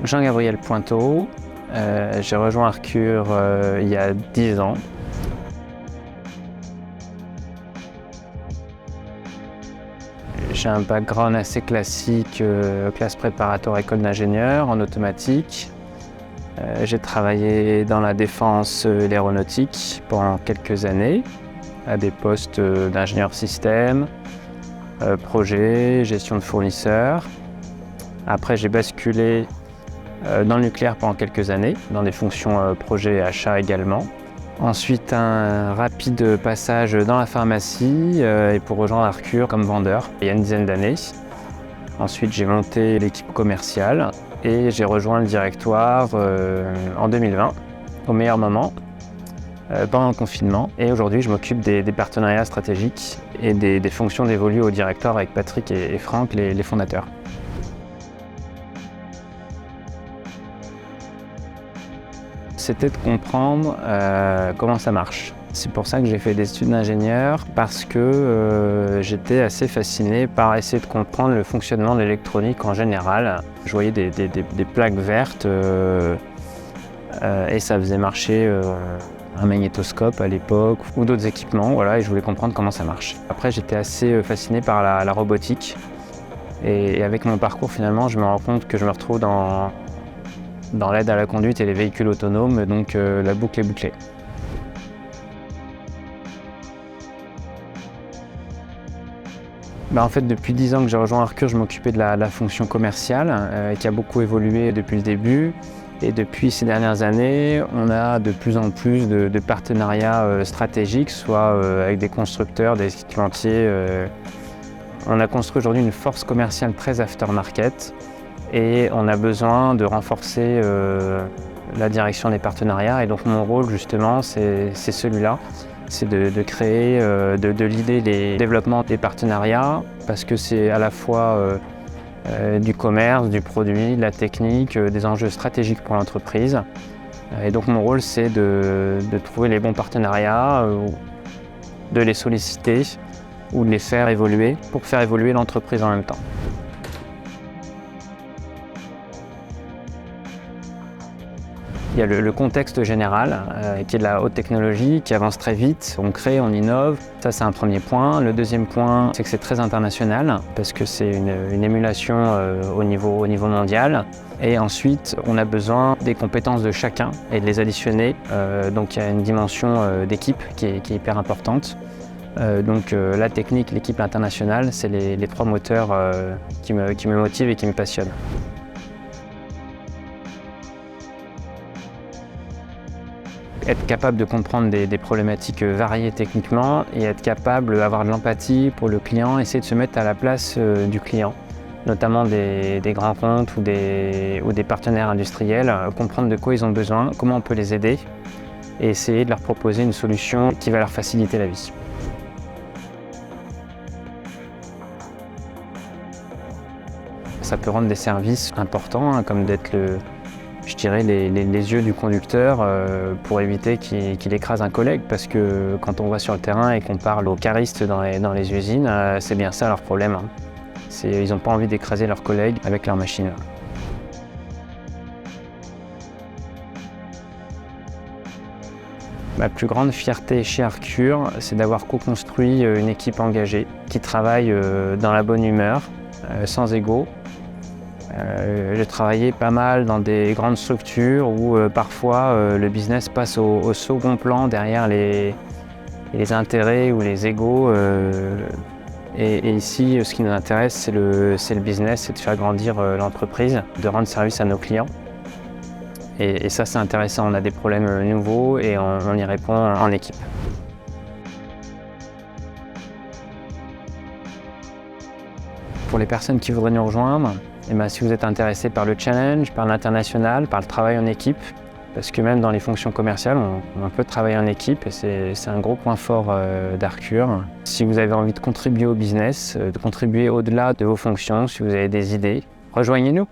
Jean-Gabriel Pointeau, j'ai rejoint Arcure il y a 10 ans. J'ai un background assez classique, classe préparatoire école d'ingénieur en automatique. J'ai travaillé dans la défense et l'aéronautique pendant quelques années, à des postes d'ingénieur système, projet, gestion de fournisseurs. Après, j'ai basculé dans le nucléaire pendant quelques années, dans des fonctions projet et achat également. Ensuite, un rapide passage dans la pharmacie et pour rejoindre Arcure comme vendeur il y a une dizaine d'années. Ensuite, j'ai monté l'équipe commerciale et j'ai rejoint le directoire en 2020, au meilleur moment, pendant le confinement. Et aujourd'hui, je m'occupe des partenariats stratégiques et des fonctions dévolues au directoire avec Patrick et Franck, les fondateurs. C'était de comprendre comment ça marche. C'est pour ça que j'ai fait des études d'ingénieur, parce que j'étais assez fasciné par essayer de comprendre le fonctionnement de l'électronique en général. Je voyais des plaques vertes et ça faisait marcher un magnétoscope à l'époque ou d'autres équipements, voilà, et je voulais comprendre comment ça marche. Après, j'étais assez fasciné par la robotique et avec mon parcours, finalement, je me rends compte que je me retrouve dans l'aide à la conduite et les véhicules autonomes, donc la boucle est bouclée. En fait, depuis 10 ans que j'ai rejoint Arcure, je m'occupais de la fonction commerciale qui a beaucoup évolué depuis le début. Et depuis ces dernières années, on a de plus en plus de partenariats stratégiques, soit avec des constructeurs, des équipementiers. On a construit aujourd'hui une force commerciale très aftermarket. Et on a besoin de renforcer la direction des partenariats. Et donc mon rôle justement, c'est celui-là. C'est de créer, de leader les développements des partenariats, parce que c'est à la fois du commerce, du produit, de la technique, des enjeux stratégiques pour l'entreprise. Et donc mon rôle, c'est de trouver les bons partenariats, de les solliciter ou de les faire évoluer pour faire évoluer l'entreprise en même temps. Il y a le contexte général qui est de la haute technologie, qui avance très vite. On crée, on innove. Ça, c'est un premier point. Le deuxième point, c'est que c'est très international parce que c'est une émulation au niveau mondial. Et ensuite, on a besoin des compétences de chacun et de les additionner. Donc, il y a une dimension d'équipe qui est hyper importante. Donc, la technique, l'équipe internationale, c'est les trois moteurs qui me motivent et qui me passionnent. Être capable de comprendre des problématiques variées techniquement et être capable d'avoir de l'empathie pour le client, essayer de se mettre à la place du client, notamment des grands comptes ou des partenaires industriels, comprendre de quoi ils ont besoin, comment on peut les aider et essayer de leur proposer une solution qui va leur faciliter la vie. Ça peut rendre des services importants, comme d'être je dirais les yeux du conducteur pour éviter qu'il écrase un collègue, parce que quand on va sur le terrain et qu'on parle aux caristes dans les usines, c'est bien ça leur problème. Ils n'ont pas envie d'écraser leurs collègues avec leur machine. Ma plus grande fierté chez Arcure, c'est d'avoir co-construit une équipe engagée qui travaille dans la bonne humeur, sans ego. J'ai travaillé pas mal dans des grandes structures où parfois le business passe au second plan derrière les intérêts ou les égos. Et ici, ce qui nous intéresse, c'est le business, c'est de faire grandir l'entreprise, de rendre service à nos clients. Et ça, c'est intéressant. On a des problèmes nouveaux et on y répond en équipe. Pour les personnes qui voudraient nous rejoindre, si vous êtes intéressé par le challenge, par l'international, par le travail en équipe, parce que même dans les fonctions commerciales, on peut travailler en équipe et c'est un gros point fort d'Arcure. Si vous avez envie de contribuer au business, de contribuer au-delà de vos fonctions, si vous avez des idées, rejoignez-nous.